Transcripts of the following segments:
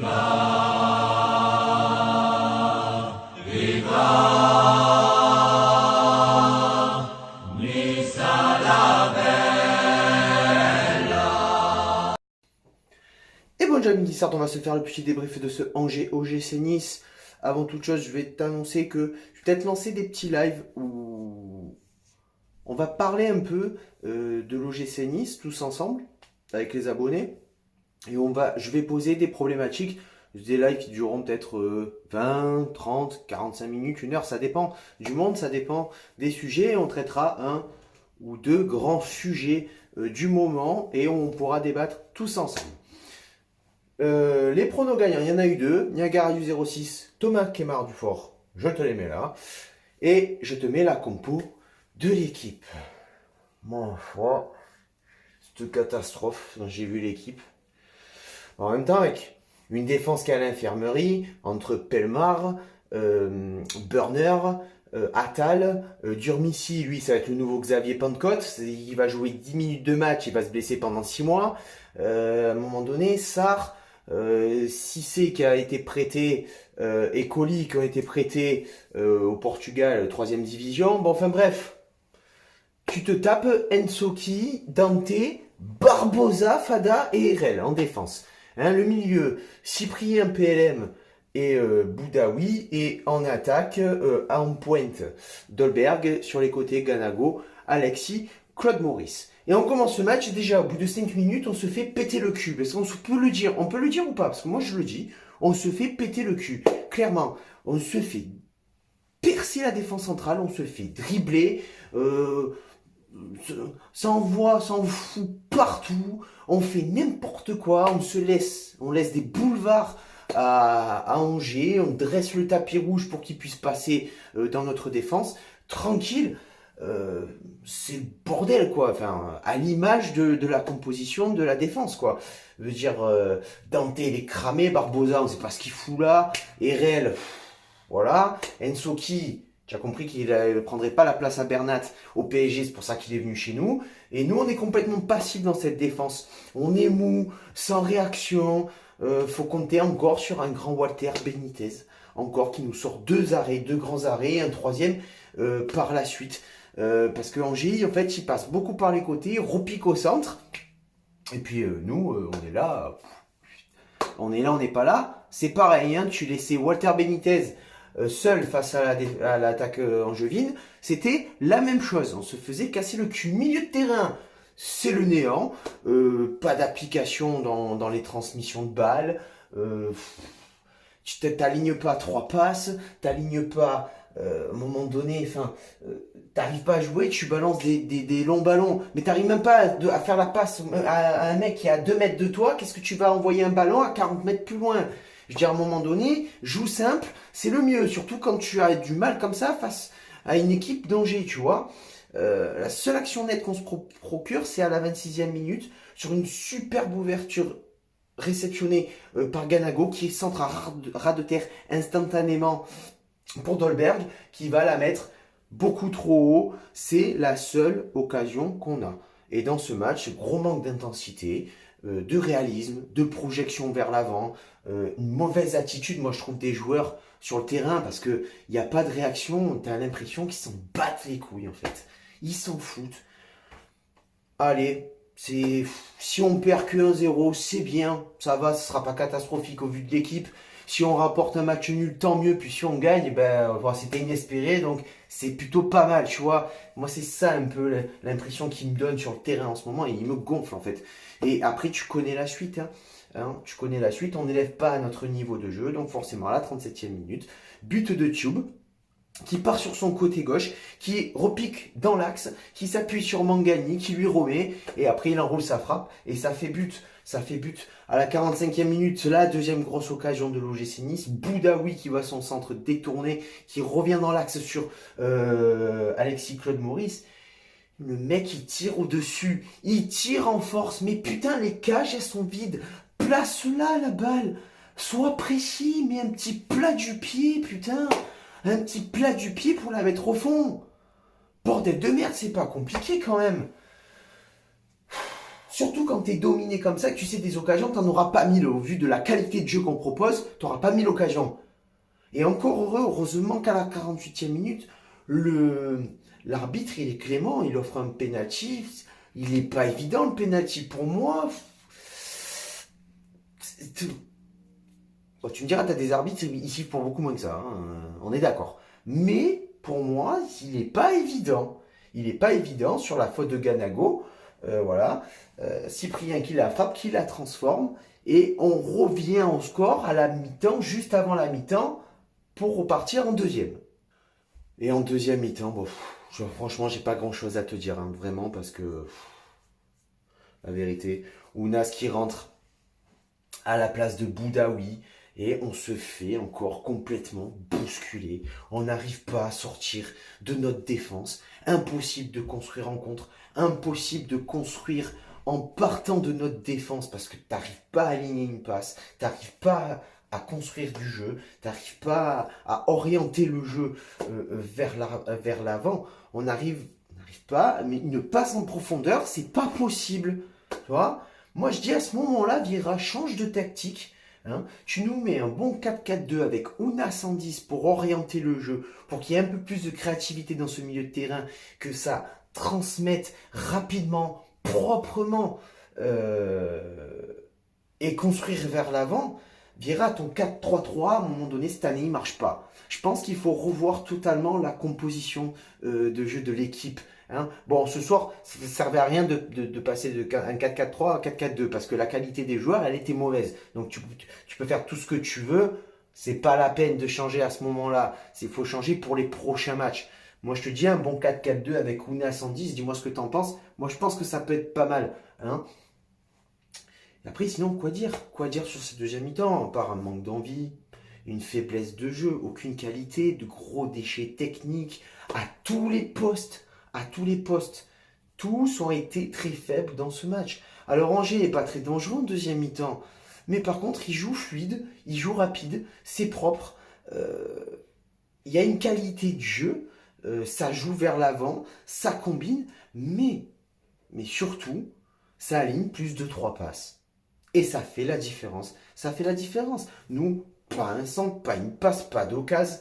Et bon, Jamie Dissart, on va se faire le petit débrief de ce Angers OGC Nice. Avant toute chose, je vais t'annoncer que je vais peut-être lancer des petits lives où on va parler un peu de l'OGC Nice tous ensemble avec les abonnés. Et je vais poser des problématiques, des lives qui dureront peut-être 20, 30, 45 minutes, 1 heure, ça dépend du monde, ça dépend des sujets. On traitera un ou deux grands sujets du moment et on pourra débattre tous ensemble. Les pronos gagnants, il y en a eu 2. Niagara du 06, Thomas Kemar du Fort, je te les mets là. Et je te mets la compo de l'équipe. Mon foi, cette catastrophe dont j'ai vu l'équipe. En même temps, avec une défense qui est à l'infirmerie, entre Pelmar, Burner, Attal, Durmissi, lui, ça va être le nouveau Xavier Pentecôte. Il va jouer 10 minutes de match, il va se blesser pendant 6 mois. À un moment donné, Sarr, Cissé qui a été prêté, et Colli qui ont été prêtés au Portugal, 3e division. Bon, enfin bref, tu te tapes Ensoki, Dante, Barbosa, Fada et Erel en défense. Hein, le milieu, Cyprien PLM et Boudaoui. Et en attaque, en pointe, Dolberg. Sur les côtés, Ganago, Alexis, Claude Maurice. Et on commence ce match, déjà au bout de 5 minutes, on se fait péter le cul. Parce qu'on peut le dire, on peut le dire ou pas? Parce que moi je le dis, on se fait péter le cul. Clairement, on se fait percer la défense centrale, on se fait dribbler. Ça envoie, ça en fout partout, on fait n'importe quoi, on laisse des boulevards à Angers, on dresse le tapis rouge pour qu'ils puissent passer dans notre défense, tranquille, c'est le bordel quoi, enfin, à l'image de la composition de la défense quoi. Je veux dire, Dante il est cramé, Barbosa on sait pas ce qu'il fout là, Erel, voilà, Ensoki, tu as compris qu'il ne prendrait pas la place à Bernat au PSG, c'est pour ça qu'il est venu chez nous. Et nous, on est complètement passifs dans cette défense. On est mou, sans réaction. Faut compter encore sur un grand Walter Benitez, encore qui nous sort 2 arrêts, 2 grands arrêts, et un 3e par la suite. Parce que Angers, en fait, il passe beaucoup par les côtés, repique au centre. Et puis nous, on est là. On est là, on n'est pas là. C'est pareil, hein, tu laissais Walter Benitez seul face à l'attaque angevine, c'était la même chose. On se faisait casser le cul. Milieu de terrain, c'est le néant. Pas d'application dans les transmissions de balles. Tu t'alignes pas 3 passes. T'alignes pas à un moment donné. Enfin, t'arrives pas à jouer. Tu balances des longs ballons, mais t'arrives même pas à faire la passe à un mec qui est à 2 mètres de toi. Qu'est-ce que tu vas envoyer un ballon à 40 mètres plus loin? Je veux dire, à un moment donné, joue simple, c'est le mieux. Surtout quand tu as du mal comme ça face à une équipe d'Angers, tu vois. La seule action nette qu'on se procure, c'est à la 26e minute, sur une superbe ouverture réceptionnée par Ganago, qui centre à ras de terre instantanément pour Dolberg, qui va la mettre beaucoup trop haut. C'est la seule occasion qu'on a. Et dans ce match, gros manque d'intensité, de réalisme, de projection vers l'avant, une mauvaise attitude, moi je trouve, des joueurs sur le terrain, parce qu'il n'y a pas de réaction, tu as l'impression qu'ils s'en battent les couilles en fait. Ils s'en foutent. Allez, si on perd que 1-0, c'est bien, ça va, ce sera pas catastrophique au vu de l'équipe. Si on rapporte un match nul, tant mieux. Puis si on gagne, ben voilà, c'était inespéré, donc c'est plutôt pas mal, tu vois. Moi, c'est ça un peu l'impression qu'il me donne sur le terrain en ce moment, et il me gonfle en fait. Et après, tu connais la suite, tu connais la suite. On n'élève pas à notre niveau de jeu, donc forcément à la 37e minute, but de Tube, qui part sur son côté gauche, qui repique dans l'axe, qui s'appuie sur Mangani, qui lui remet, et après il enroule sa frappe, et ça fait but. Ça fait but à la 45e minute, la deuxième grosse occasion de l'OGC Nice. Boudaoui qui voit son centre détourné, qui revient dans l'axe sur Alexis Claude Maurice. Le mec il tire au-dessus, il tire en force, mais putain les cages elles sont vides. Place-la la balle, sois précis, mets un petit plat du pied, putain. Un petit plat du pied pour la mettre au fond. Bordel de merde, c'est pas compliqué quand même. Surtout quand tu es dominé comme ça, que tu sais des occasions, tu n'en auras pas mille. Au vu de la qualité de jeu qu'on propose, tu n'auras pas mille occasions. Et encore heureux, heureusement qu'à la 48e minute, l'arbitre, il est clément, il offre un penalty. Il n'est pas évident le penalty pour moi. Bon, tu me diras, tu as des arbitres ici pour beaucoup moins que ça, hein, on est d'accord. Mais pour moi, il n'est pas évident. Il n'est pas évident sur la faute de Ganago. Voilà. Cyprien qui la frappe, qui la transforme. Et on revient au score à la mi-temps, juste avant la mi-temps, pour repartir en deuxième. Et en deuxième mi-temps, bon, franchement, j'ai pas grand-chose à te dire, hein, vraiment, parce que la vérité, Ounas qui rentre à la place de Boudaoui, et on se fait encore complètement bousculer. On n'arrive pas à sortir de notre défense. Impossible de construire en contre. Impossible de construire en partant de notre défense parce que tu n'arrives pas à aligner une passe. Tu n'arrives pas à construire du jeu. Tu n'arrives pas à orienter le jeu vers l'avant. On n'arrive pas, mais une passe en profondeur, c'est pas possible. Tu vois? Moi, je dis à ce moment-là, Vieira, change de tactique. Hein, tu nous mets un bon 4-4-2 avec Ounas 110 pour orienter le jeu, pour qu'il y ait un peu plus de créativité dans ce milieu de terrain, que ça transmette rapidement, proprement et construire vers l'avant. Vieira, ton 4-3-3, à un moment donné, cette année, il ne marche pas. Je pense qu'il faut revoir totalement la composition de jeu de l'équipe. Hein. Bon, ce soir, ça ne servait à rien de passer de un 4-4-3 à un 4-4-2 parce que la qualité des joueurs, elle était mauvaise. Donc, tu peux faire tout ce que tu veux. C'est pas la peine de changer à ce moment-là. Il faut changer pour les prochains matchs. Moi, je te dis un bon 4-4-2 avec Ounas 110. Dis-moi ce que tu en penses. Moi, je pense que ça peut être pas mal. Hein. Après, sinon, quoi dire? Quoi dire sur cette deuxième mi-temps? À part un manque d'envie, une faiblesse de jeu, aucune qualité, de gros déchets techniques à tous les postes. À tous les postes. Tous ont été très faibles dans ce match. Alors Angers n'est pas très dangereux en deuxième mi-temps. Mais par contre, il joue fluide, il joue rapide, c'est propre. Il y a une qualité de jeu, ça joue vers l'avant, ça combine, mais surtout, ça aligne plus de 3 passes. Et ça fait la différence. Ça fait la différence. Nous, pas un centre, pas une passe, pas d'occasion,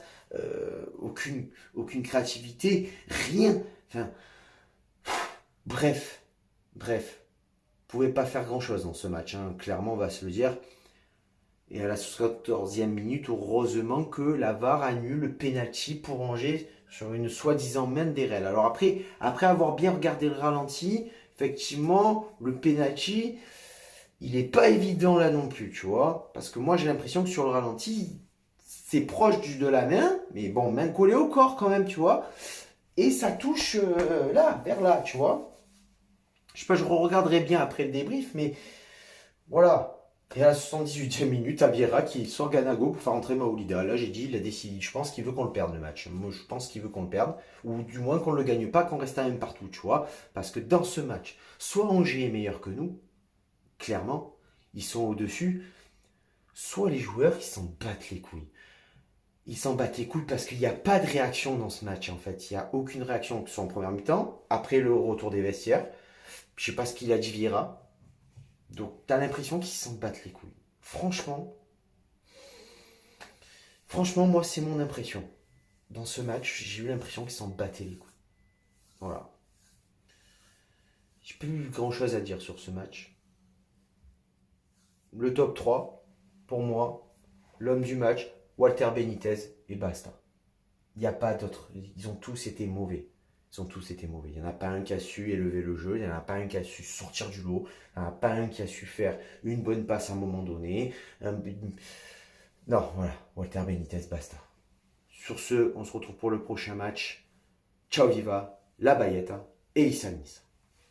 aucune créativité, rien. Enfin, bref. Vous pouvez pas faire grand-chose dans ce match. Hein. Clairement, on va se le dire. Et à la 14e minute, heureusement que la VAR annule le penalty pour Angers sur une soi-disant main d'Erel. Alors après avoir bien regardé le ralenti, effectivement, le penalty, il n'est pas évident là non plus, tu vois. Parce que moi, j'ai l'impression que sur le ralenti, c'est proche de la main, mais bon, main collée au corps quand même, tu vois. Et ça touche là, vers là, tu vois. Je sais pas, je regarderai bien après le débrief, mais voilà. Et à la 78e minute, Vieira qui sort Ganago pour faire entrer Maoulida. Là, j'ai dit, il a décidé. Je pense qu'il veut qu'on le perde le match. Moi, je pense qu'il veut qu'on le perde. Ou du moins qu'on ne le gagne pas, qu'on reste à même partout, tu vois. Parce que dans ce match, soit Angers est meilleur que nous, clairement, ils sont au-dessus, soit les joueurs, ils s'en battent les couilles. Ils s'en battent les couilles parce qu'il n'y a pas de réaction dans ce match, en fait. Il n'y a aucune réaction, que ce soit en première mi-temps, après le retour des vestiaires. Je sais pas ce qu'il a dit Vieira. Donc, tu as l'impression qu'ils s'en battent les couilles. Franchement, moi, c'est mon impression. Dans ce match, j'ai eu l'impression qu'ils s'en battaient les couilles. Voilà. J'ai plus grand-chose à dire sur ce match. Le top 3, pour moi, l'homme du match, Walter Benitez et basta. Il n'y a pas d'autres. Ils ont tous été mauvais. Il n'y en a pas un qui a su élever le jeu, il n'y en a pas un qui a su sortir du lot, il n'y en a pas un qui a su faire une bonne passe à un moment donné. Non, voilà, Walter Benitez, basta. Sur ce, on se retrouve pour le prochain match. Ciao Viva, la Bayeta et Issa Nice.